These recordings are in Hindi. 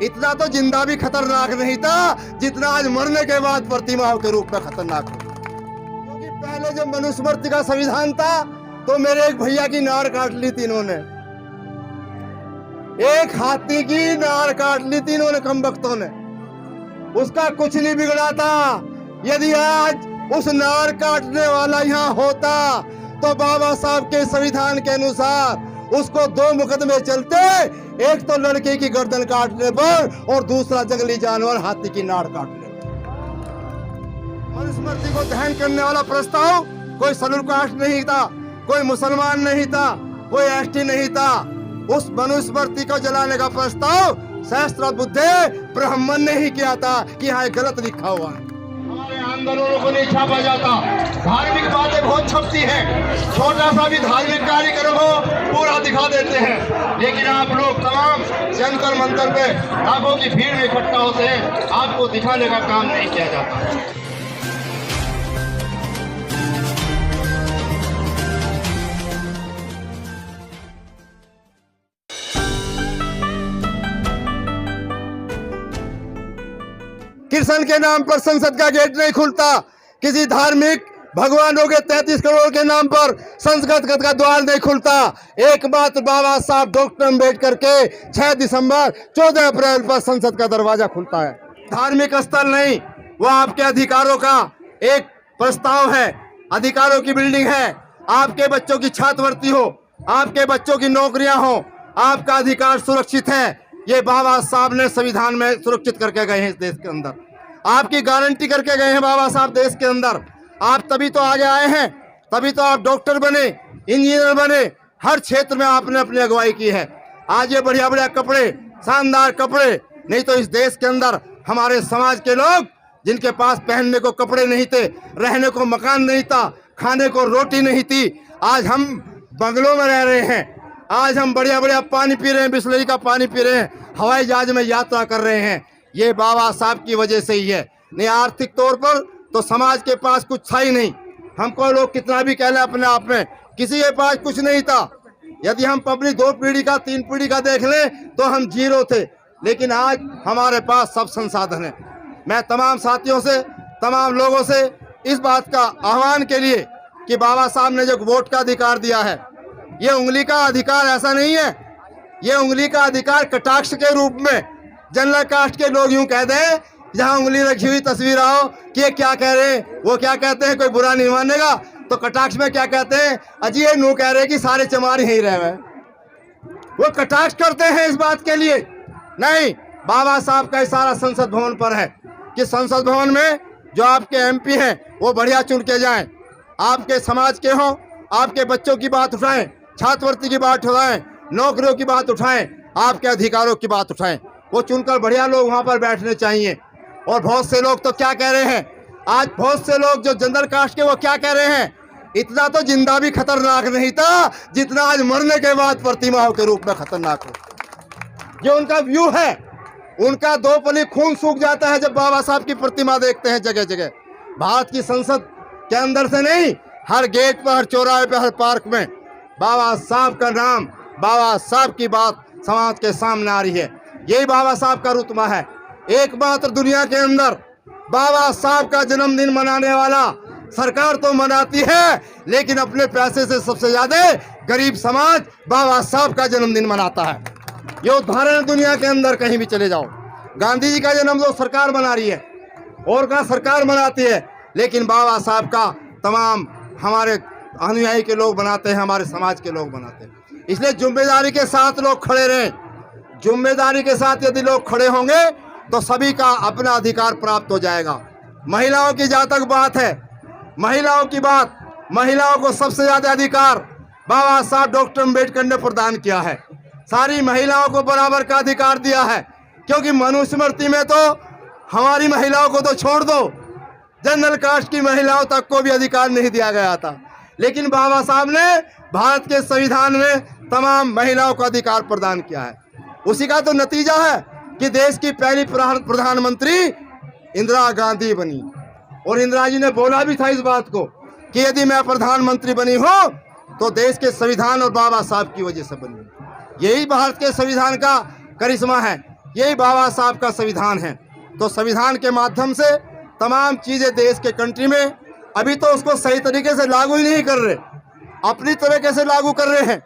इतना तो जिंदा भी खतरनाक नहीं था जितना आज मरने के बाद प्रतिमाओं के रूप में खतरनाक हो। क्योंकि पहले जब मनुस्मृति का संविधान था तो मेरे एक भैया की नार काट ली थी इन्होंने, एक हाथी की नार काट ली थी इन्होंने कमबख्तों ने। उसका कुछ नहीं बिगड़ा था। यदि आज उस नार काटने वाला यहाँ होता तो बाबा साहब के संविधान के अनुसार उसको 2 मुकदमे चलते, एक तो लड़के की गर्दन काटने पर और दूसरा जंगली जानवर हाथी की नाड़ काटने पर। मनुस्मृति को दहन करने वाला प्रस्ताव कोई शेड्यूल कास्ट नहीं था, कोई मुसलमान नहीं था, कोई एसटी नहीं था। उस मनुस्मृति को जलाने का प्रस्ताव सहस्त्र बुद्धे ब्राह्मण ने ही किया था कि यहाँ गलत लिखा हुआ है। हमारे आंदोलनों को नहीं छापा जाता, धार्मिक बातें बहुत छपती हैं, छोटा सा भी धार्मिक कार्यक्रम हो पूरा दिखा देते हैं, लेकिन आप लोग तमाम जंतर मंतर पे लाखों की भीड़ में इकट्ठा होते हैं, आपको दिखाने का काम नहीं किया जाता। कृष्ण के नाम पर संसद का गेट नहीं खुलता, किसी धार्मिक भगवानों के 33 करोड़ के नाम पर संसद का द्वार नहीं खुलता। एकमात्र बाबा साहब डॉक्टर अम्बेडकर के 6 दिसंबर 14 अप्रैल पर संसद का दरवाजा खुलता है। धार्मिक स्थल नहीं, वो आपके अधिकारों का एक प्रस्ताव है, अधिकारों की बिल्डिंग है। आपके बच्चों की छात्रवृत्ति हो, आपके बच्चों की नौकरियां हो, आपका अधिकार सुरक्षित है। ये बाबा साहब ने संविधान में सुरक्षित करके गए हैं। इस देश के अंदर आपकी गारंटी करके गए हैं बाबा साहब देश के अंदर। आप तभी तो आगे आए हैं, तभी तो आप डॉक्टर बने, इंजीनियर बने, हर क्षेत्र में आपने अपनी अगुवाई की है। आज ये बढ़िया बढ़िया कपड़े, शानदार कपड़े, नहीं तो इस देश के अंदर हमारे समाज के लोग जिनके पास पहनने को कपड़े नहीं थे, रहने को मकान नहीं था, खाने को रोटी नहीं थी, आज हम बंगलों में रह रहे हैं। आज हम बढ़िया बढ़िया पानी पी रहे हैं, बिस्लरी का पानी पी रहे हैं, हवाई जहाज में यात्रा कर रहे हैं। ये बाबा साहब की वजह से ही है। नहीं आर्थिक तौर पर तो समाज के पास कुछ था ही नहीं। हमको लोग कितना भी कह लें अपने आप में, किसी के पास कुछ नहीं था। यदि हम अपनी 2 पीढ़ी का 3 पीढ़ी का देख लें तो हम जीरो थे, लेकिन आज हमारे पास सब संसाधन है। मैं तमाम साथियों से, तमाम लोगों से इस बात का आह्वान के लिए कि बाबा साहब ने जो वोट का अधिकार दिया है, ये उंगली का अधिकार ऐसा नहीं है, ये उंगली का अधिकार कटाक्ष के रूप में जनरल कास्ट के लोग यूं कह दें, जहां उंगली रखी हुई तस्वीर आओ कि ये क्या कह रहे हैं, वो क्या कहते हैं, कोई बुरा नहीं मानेगा। तो कटाक्ष में क्या कहते हैं, अजी ये नो कह रहे कि सारे चमार यहीं रहे हैं। वो कटाक्ष करते हैं इस बात के लिए। नहीं, बाबा साहब का इशारा संसद भवन पर है कि संसद भवन में जो आपके एमपी हैं वो बढ़िया चुन के जाएं, आपके समाज के हों, आपके बच्चों की बात उठाएं, छात्रवृत्ति की बात उठाएं, नौकरियों की बात उठाएं, आपके अधिकारों की बात उठाएं। वो चुनकर बढ़िया लोग वहां पर बैठने चाहिए। और बहुत से लोग तो क्या कह रहे हैं, आज बहुत से लोग जो जनरल कास्ट के वो क्या कह रहे हैं, इतना तो जिंदा भी खतरनाक नहीं था जितना आज मरने के बाद प्रतिमाओं के रूप में खतरनाक हो। जो उनका व्यू है, उनका 2 पली खून सूख जाता है जब बाबा साहब की प्रतिमा देखते हैं जगह जगह। भारत की संसद के अंदर से नहीं, हर गेट पर, हर चौराहे पर, हर पार्क में बाबा साहब का नाम, बाबा साहब की बात समाज के सामने आ रही है। यही बाबा साहब का रुतबा है। एकमात्र दुनिया के अंदर बाबा साहब का जन्मदिन मनाने वाला सरकार तो मनाती है, लेकिन अपने पैसे से सबसे ज्यादा गरीब समाज बाबा साहब का जन्मदिन मनाता है। ये उदाहरण दुनिया के अंदर कहीं भी चले जाओ। गांधी जी का जन्म तो सरकार मना रही है और का सरकार मनाती है, लेकिन बाबा साहब का तमाम हमारे अनुयायी के लोग बनाते हैं, हमारे समाज के लोग बनाते हैं। इसलिए जिम्मेदारी के साथ लोग खड़े रहें। जिम्मेदारी के साथ यदि लोग खड़े होंगे तो सभी का अपना अधिकार प्राप्त हो जाएगा। महिलाओं की जहाँ तक बात है, महिलाओं की बात, महिलाओं को सबसे ज्यादा अधिकार बाबा साहब डॉक्टर अम्बेडकर ने प्रदान किया है। सारी महिलाओं को बराबर का अधिकार दिया है, क्योंकि मनुस्मृति में तो हमारी महिलाओं को तो छोड़ दो, जनरल कास्ट की महिलाओं तक को भी अधिकार नहीं दिया गया था, लेकिन बाबा साहब ने भारत के संविधान में तमाम महिलाओं को अधिकार प्रदान किया है। उसी का तो नतीजा है कि देश की पहली प्रधानमंत्री इंदिरा गांधी बनी। और इंदिरा जी ने बोला भी था इस बात को कि यदि मैं प्रधानमंत्री बनी हूं तो देश के संविधान और बाबा साहब की वजह से बनी। यही भारत के संविधान का करिश्मा है यही बाबा साहब का संविधान है। तो संविधान के माध्यम से तमाम चीज़ें देश के कंट्री में अभी तो उसको सही तरीके से लागू ही नहीं कर रहे, अपनी तरीके से लागू कर रहे हैं।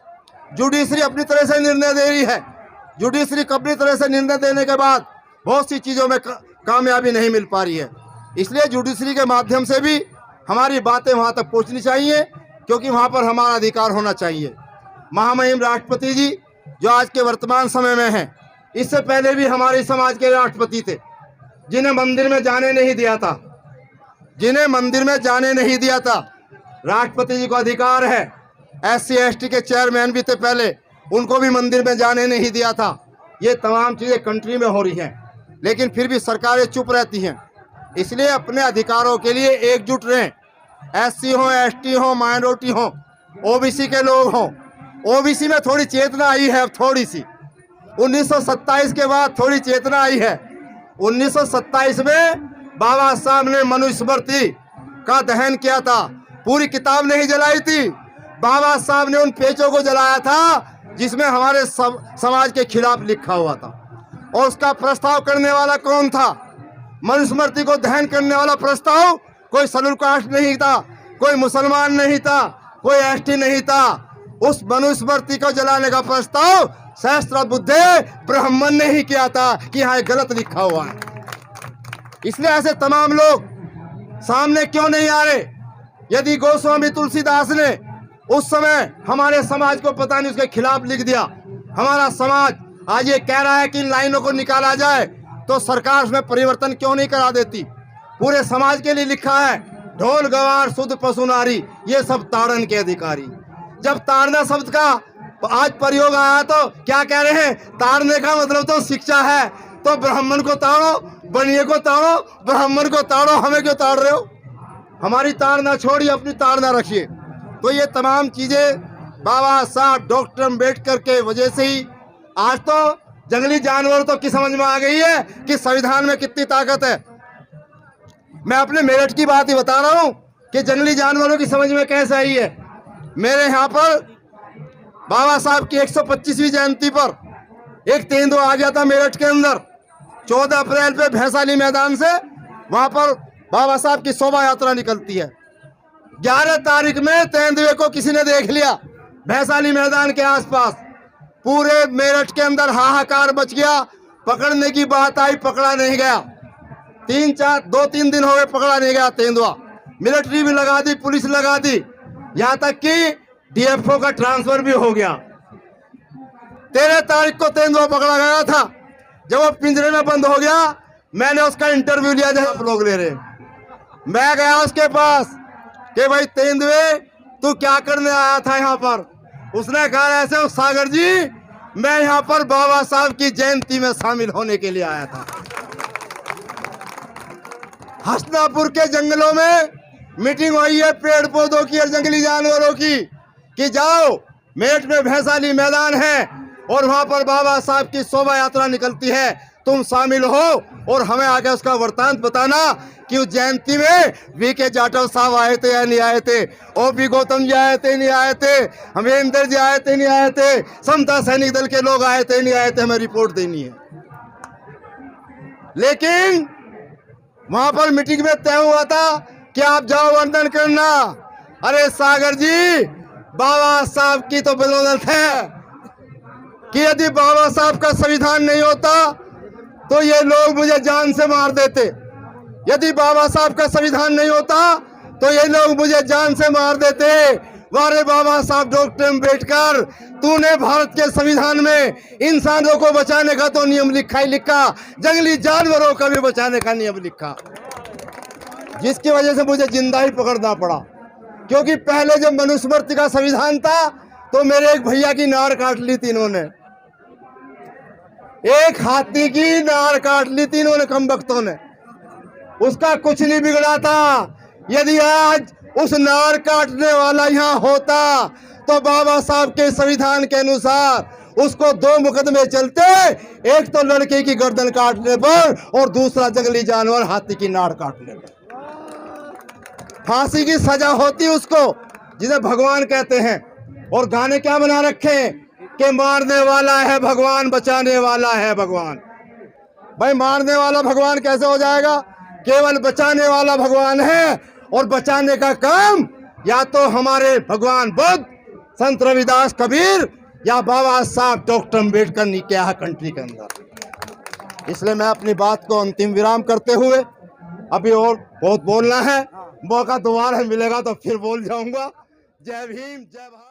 जुडिशरी अपनी तरह से निर्णय दे रही है, जुडिशरी अपनी तरह से निर्णय देने के बाद बहुत सी चीज़ों में कामयाबी नहीं मिल पा रही है। इसलिए जुडिशरी के माध्यम से भी हमारी बातें वहाँ तक पहुँचनी चाहिए, क्योंकि वहाँ पर हमारा अधिकार होना चाहिए। महामहिम राष्ट्रपति जी जो आज के वर्तमान समय में हैं, इससे पहले भी हमारे समाज के राष्ट्रपति थे जिन्हें मंदिर में जाने नहीं दिया था, जिन्हें मंदिर में जाने नहीं दिया था। राष्ट्रपति जी को अधिकार है, SC ST के चेयरमैन भी थे पहले, उनको भी मंदिर में जाने नहीं दिया था। ये तमाम चीज़ें कंट्री में हो रही हैं, लेकिन फिर भी सरकारें चुप रहती हैं। इसलिए अपने अधिकारों के लिए एकजुट रहें। SC हो, ST हो, माइनॉरिटी हो, OBC के लोग हों। OBC में थोड़ी चेतना आई है, अब थोड़ी सी 1927 के बाद थोड़ी चेतना आई है। 1927 में बाबा साहब ने मनुस्मृति का दहन किया था, पूरी किताब नहीं जलाई थी। बाबा साहब ने उन पेजों को जलाया था जिसमें हमारे समाज के खिलाफ लिखा हुआ था। और उसका प्रस्ताव करने वाला कौन था? मनुस्मृति को दहन करने वाला प्रस्ताव कोई शेड्यूल कास्ट नहीं था, कोई मुसलमान नहीं था, कोई ST नहीं था। उस मनुस्मृति को जलाने का प्रस्ताव सहस्त्र बुद्धे ब्राह्मण ने ही किया था कि यहाँ गलत लिखा हुआ है। इसलिए ऐसे तमाम लोग सामने क्यों नहीं आ रहे? यदि गोस्वामी तुलसीदास ने उस समय हमारे समाज को पता नहीं उसके खिलाफ लिख दिया, हमारा समाज आज ये कह रहा है कि इन लाइनों को निकाला जाए, तो सरकार उसमें परिवर्तन क्यों नहीं करा देती? पूरे समाज के लिए लिखा है, ढोल गवार शुद्ध पशु नारी ये सब ताड़न के अधिकारी। जब ताड़ना शब्द का आज प्रयोग आया तो क्या कह रहे हैं? ताड़ने का मतलब तो शिक्षा है। तो ब्राह्मण को ताड़ो, बनिए को ताड़ो, ब्राह्मण को ताड़ो, हमें क्यों ताड़ रहे हो? हमारी ताड़ना छोड़िए, अपनी ताड़ना रखिए। तो ये तमाम चीज़ें बाबा साहब डॉक्टर अम्बेडकर के वजह से ही आज तो जंगली जानवर तो की समझ में आ गई है कि संविधान में कितनी ताकत है। मैं अपने मेरठ की बात ही बता रहा हूँ कि जंगली जानवरों की समझ में कैसे आई है। मेरे यहाँ पर बाबा साहब की 125वीं जयंती पर एक तेंदुआ आ गया था मेरठ के अंदर। 14 अप्रैल पे भैंसाली मैदान से वहाँ पर बाबा साहब की शोभा यात्रा निकलती है। 11 तारीख में तेंदुए को किसी ने देख लिया भैंसाली मैदान के आसपास। पूरे मेरठ के अंदर हाहाकार मच गया। पकड़ने की बात आई, पकड़ा नहीं गया। 2-3 दिन हो गए पकड़ा नहीं गया तेंदुआ। मिलिट्री भी लगा दी, पुलिस लगा दी, यहाँ तक कि DFO का ट्रांसफर भी हो गया। 13 तारीख को तेंदुआ पकड़ा गया था। जब वो पिंजरे में बंद हो गया, मैंने उसका इंटरव्यू लिया जैसे आप लोग ले रहे। मैं गया उसके पास कि भाई तेंदुए तू क्या करने आया था यहाँ पर? उसने कहा ऐसे सागर जी, मैं यहाँ पर बाबा साहब की जयंती में शामिल होने के लिए आया था। हसनापुर के जंगलों में मीटिंग हुई है पेड़ पौधों की और जंगली जानवरों की कि जाओ मेरठ में भैंसाली मैदान है और वहां पर बाबा साहब की शोभा यात्रा निकलती है, तुम शामिल हो और हमें आगे उसका वृत्तांत बताना कि उस जयंती में VK जाटव साहब आए थे या नहीं आए थे, OP गौतम जी आए थे नहीं आए थे, हमेंद्र जी आए थे नहीं आए थे, समता सैनिक दल के लोग आए थे नहीं आए थे, हमें रिपोर्ट देनी है। लेकिन वहां पर मीटिंग में तय हुआ था कि आप जाओ वंदन करना। अरे सागर जी, बाबा साहब की तो बदौलत है कि यदि बाबा साहब का संविधान नहीं होता तो ये लोग मुझे जान से मार देते। यदि बाबा साहब का संविधान नहीं होता तो ये लोग मुझे जान से मार देते। वारे बाबा साहब डॉक्टर अम्बेडकर, तूने भारत के संविधान में इंसानों को बचाने का तो नियम लिखा ही लिखा, जंगली जानवरों का भी बचाने का नियम लिखा, जिसकी वजह से मुझे जिंदा ही पकड़ना पड़ा। क्योंकि पहले जब मनुस्मृति का संविधान था तो मेरे एक भैया की नार काट ली थी इन्होंने, एक हाथी की नार काट ली थी इन्होंने कमबख्तों ने। उसका कुछ नहीं बिगड़ा था। यदि आज उस नार काटने वाला यहाँ होता तो बाबा साहब के संविधान के अनुसार उसको 2 मुकदमे चलते, एक तो लड़के की गर्दन काटने पर और दूसरा जंगली जानवर हाथी की नाड़ काटने पर। फांसी की सजा होती उसको, जिसे भगवान कहते हैं। और गाने क्या बना रखे कि मारने वाला है भगवान, बचाने वाला है भगवान। भाई मारने वाला भगवान कैसे हो जाएगा? केवल बचाने वाला भगवान है, और बचाने का काम या तो हमारे भगवान बुद्ध, संत रविदास, कबीर या बाबा साहब डॉक्टर अम्बेडकर ने किया है कंट्री के अंदर। इसलिए मैं अपनी बात को अंतिम विराम करते हुए, अभी और बहुत बोलना है, मौका दोबारा मिलेगा तो फिर बोल जाऊंगा। जय भीम, जय भारत।